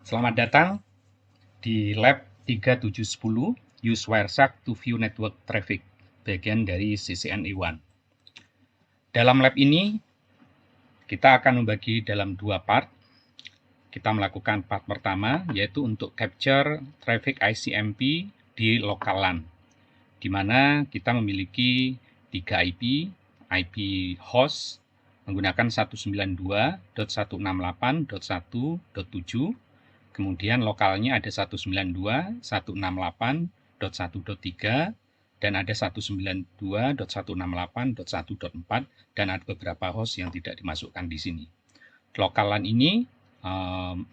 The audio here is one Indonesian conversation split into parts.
Selamat datang di Lab 3710 Use Wireshark to View Network Traffic, bagian dari CCNE1. Dalam lab ini, kita akan membagi dalam dua part. Kita melakukan part pertama, yaitu untuk capture traffic ICMP di local LAN, di mana kita memiliki 3 IP host menggunakan 192.168.1.7, kemudian lokalnya ada 192.168.1.3, dan ada 192.168.1.4, dan ada beberapa host yang tidak dimasukkan di sini. Lokal LAN ini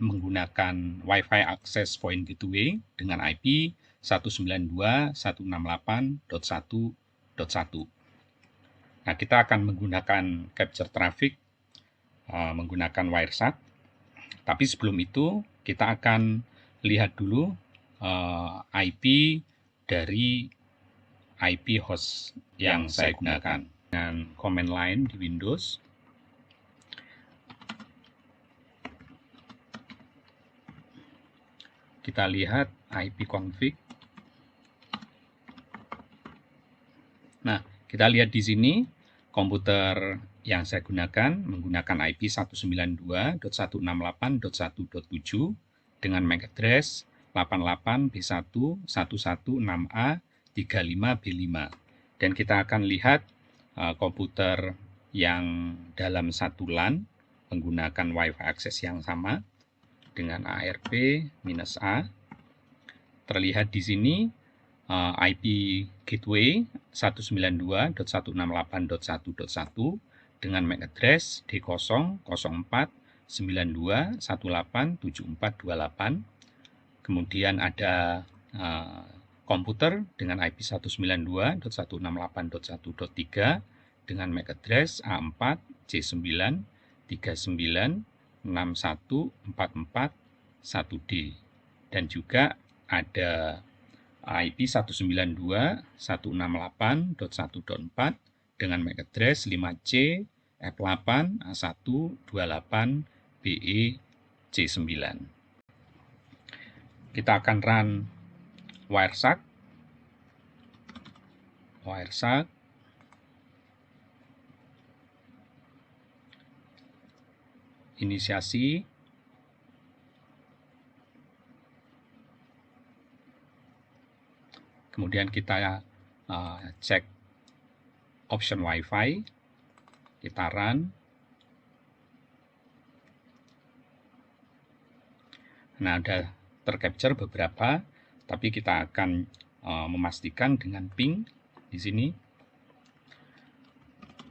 menggunakan Wi-Fi Access Point Gateway dengan IP 192.168.1.1. Nah, kita akan menggunakan capture traffic menggunakan Wireshark. Tapi sebelum itu, kita akan lihat dulu IP dari IP host yang saya gunakan. Dengan command line di Windows, kita lihat ipconfig. Nah, kita lihat di sini komputer yang saya gunakan menggunakan IP 192.168.1.7 dengan MAC address 88B11116A35B5. Dan kita akan lihat komputer yang dalam satu LAN menggunakan Wi-Fi access yang sama dengan ARP-A. Terlihat di sini IP gateway 192.168.1.1 dengan MAC address D0040492187428. Kemudian ada komputer dengan IP 192.168.1.3 dengan MAC address A4C939614441D, dan juga ada IP 192.168.1.4 dengan MAC address 5C F8A128BE-C9. Kita akan run Wireshark. Inisiasi. Kemudian kita cek option Wi-Fi, kita run. Nah, ada tercapture beberapa, tapi kita akan memastikan dengan ping di sini.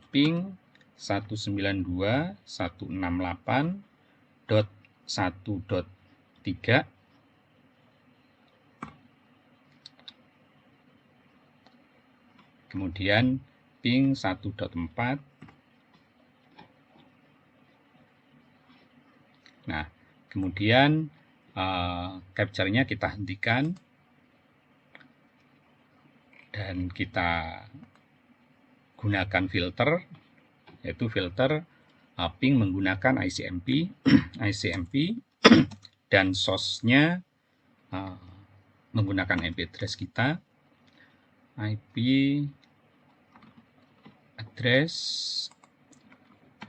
Ping 192.168.1.3. Kemudian ping 1.4. Nah, kemudian capture-nya kita hentikan dan kita gunakan filter, yaitu filter ping menggunakan ICMP dan source-nya menggunakan IP address kita, IP address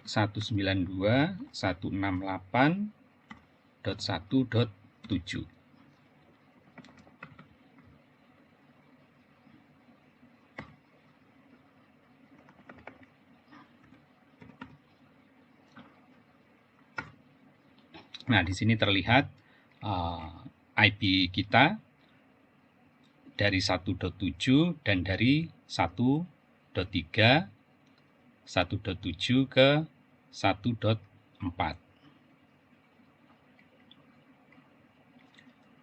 192.168.1.7. Nah, di sini terlihat IP kita dari 1.7 dan dari 1.3, 1.7 ke 1.4.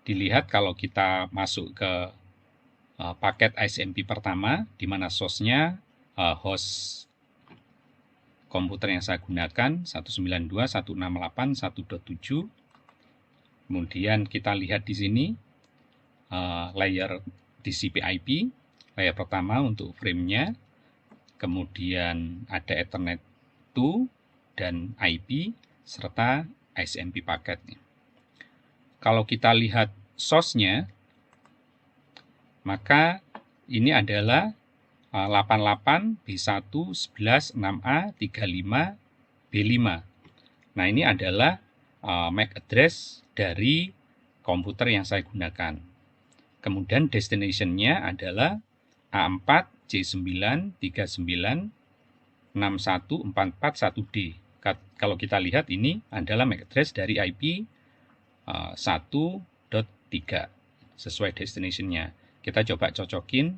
Dilihat kalau kita masuk ke paket ICMP pertama, di mana source-nya host komputer yang saya gunakan 192.168.1.7. Kemudian kita lihat di sini layer TCP IP, layer pertama untuk frame-nya, kemudian ada Ethernet 2 dan IP serta ICMP paketnya. kalau kita lihat source-nya, maka ini adalah 88 B1 11 6A 35 B5. Nah, ini adalah MAC address dari komputer yang saya gunakan. Kemudian destination-nya adalah A4 C9 39 61 44 1D. Kalau kita lihat ini adalah MAC address dari IP 1.3 sesuai destination-nya. Kita coba cocokin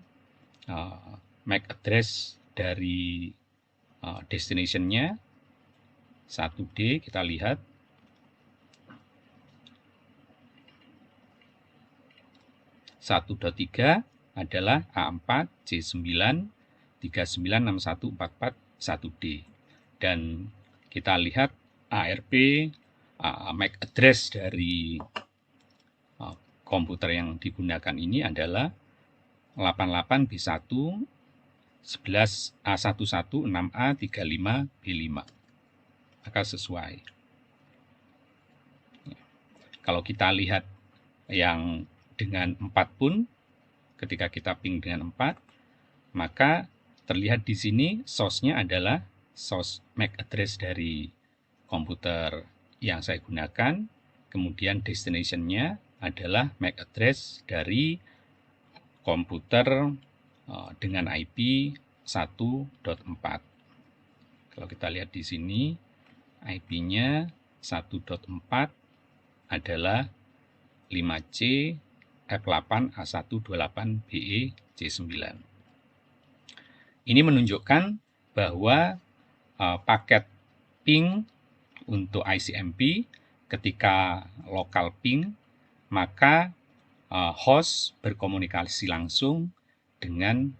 MAC address dari destination-nya 1D, kita lihat. .3 adalah A4 C9 396144 1D. Dan kita lihat ARP MAC address dari komputer yang digunakan ini adalah 88 B1 11 A11 6A 35 B5. Maka sesuai. Kalau kita lihat yang dengan 4 pun, ketika kita ping dengan 4, maka terlihat di sini source-nya adalah source MAC address dari komputer yang saya gunakan, kemudian destination-nya adalah MAC address dari komputer dengan IP 1.4. Kalau kita lihat di sini, IP-nya 1.4 adalah 5C F8 A128 BE C9. Ini menunjukkan bahwa paket ping untuk ICMP ketika lokal ping, maka host berkomunikasi langsung dengan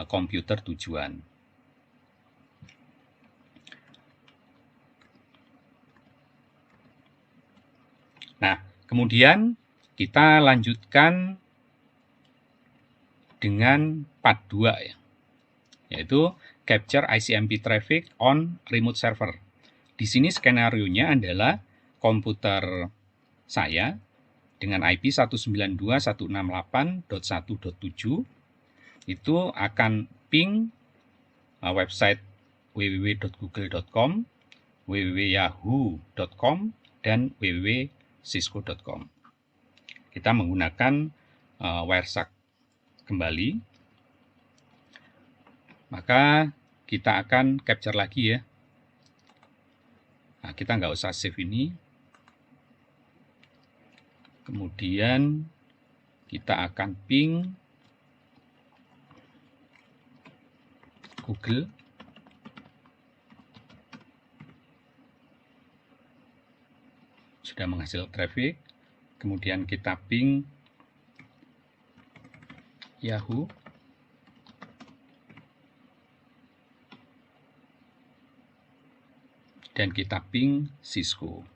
komputer tujuan. Nah, kemudian kita lanjutkan dengan part 2 ya, yaitu capture ICMP traffic on remote server. Di sini skenario-nya adalah komputer saya dengan IP 192.168.1.7 itu akan ping website www.google.com, www.yahoo.com, dan www.cisco.com. Kita menggunakan Wireshark kembali. Maka kita akan capture lagi ya. Nah, kita nggak usah save ini. Kemudian kita akan ping Google. Sudah menghasilkan traffic. Kemudian kita ping Yahoo. Dan kita ping Cisco.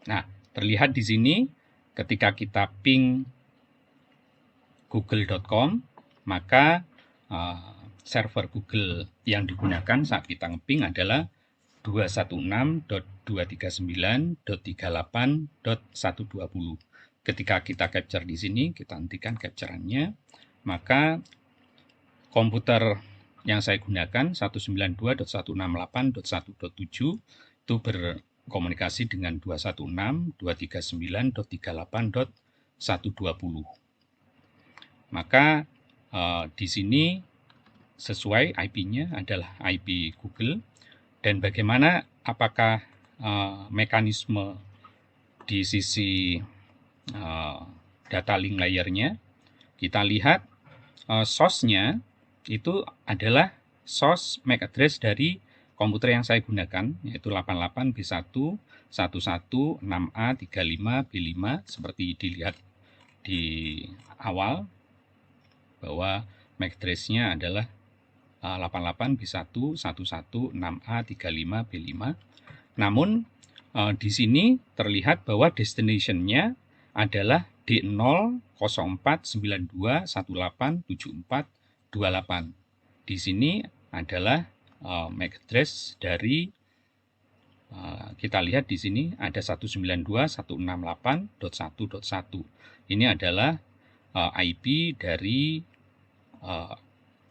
Nah, terlihat di sini ketika kita ping google.com, maka server Google yang digunakan saat kita ngeping adalah 216.239.38.120. Ketika kita capture di sini, kita hentikan capture-annya, maka komputer yang saya gunakan 192.168.1.7 itu berkomunikasi dengan 216.239.38.120. Maka di sini sesuai IP-nya adalah IP Google. Dan bagaimana apakah mekanisme di sisi data link layer-nya? Kita lihat source-nya itu adalah source MAC address dari komputer yang saya gunakan, yaitu 88 B1 11 6A 35 B5, seperti dilihat di awal bahwa MAC address-nya adalah 88 B1 11 6A 35 B5. Namun di sini terlihat bahwa destination-nya adalah D00492187428. Di sini adalah MAC address dari kita lihat di sini ada 192.168.1.1. Ini adalah IP dari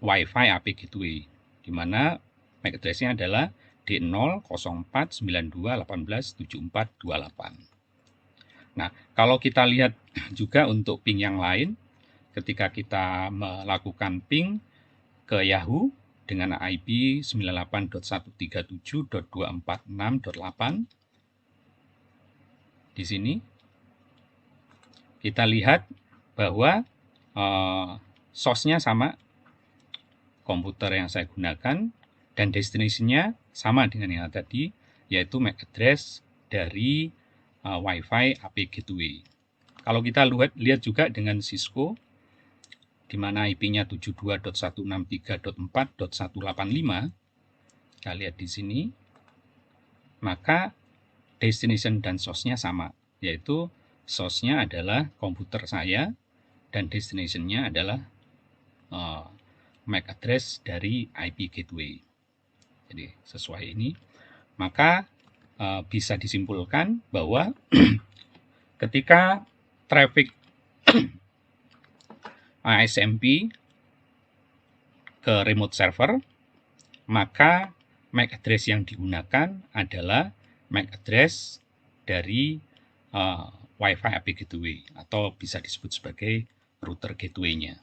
Wi-Fi AP Gateway, di mana MAC address-nya adalah D00492187428. Nah, kalau kita lihat juga untuk ping yang lain, ketika kita melakukan ping ke Yahoo dengan IP 98.137.246.8, di sini kita lihat bahwa source-nya sama, komputer yang saya gunakan, dan destination-nya sama dengan yang tadi, yaitu MAC address dari Wi-Fi AP Gateway. Kalau kita lihat juga dengan Cisco, di mana IP-nya 72.163.4.185, kita lihat di sini, maka destination dan source-nya sama, yaitu source-nya adalah komputer saya dan destination-nya adalah MAC address dari IP Gateway. Jadi sesuai ini, maka bisa disimpulkan bahwa ketika traffic ASMP ke remote server, maka MAC address yang digunakan adalah MAC address dari Wi-Fi AP Gateway, atau bisa disebut sebagai router gateway-nya.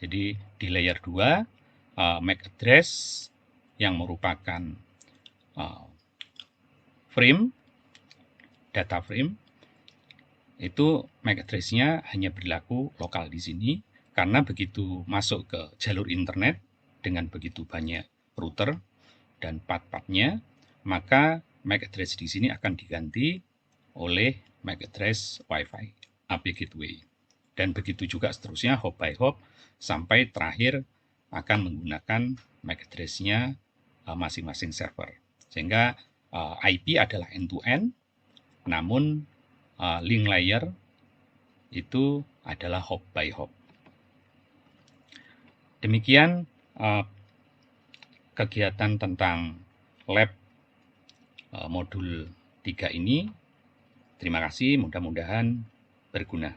Jadi di layer 2, MAC address yang merupakan data frame, itu MAC address-nya hanya berlaku lokal di sini, karena begitu masuk ke jalur internet dengan begitu banyak router dan path-path-nya, maka MAC address di sini akan diganti oleh MAC address Wi-Fi AP Gateway. Dan begitu juga seterusnya, hop by hop, sampai terakhir akan menggunakan MAC address-nya masing-masing server. Sehingga IP adalah end-to-end, namun link layer itu adalah hop by hop. Demikian kegiatan tentang lab modul 3 ini. Terima kasih, mudah-mudahan berguna.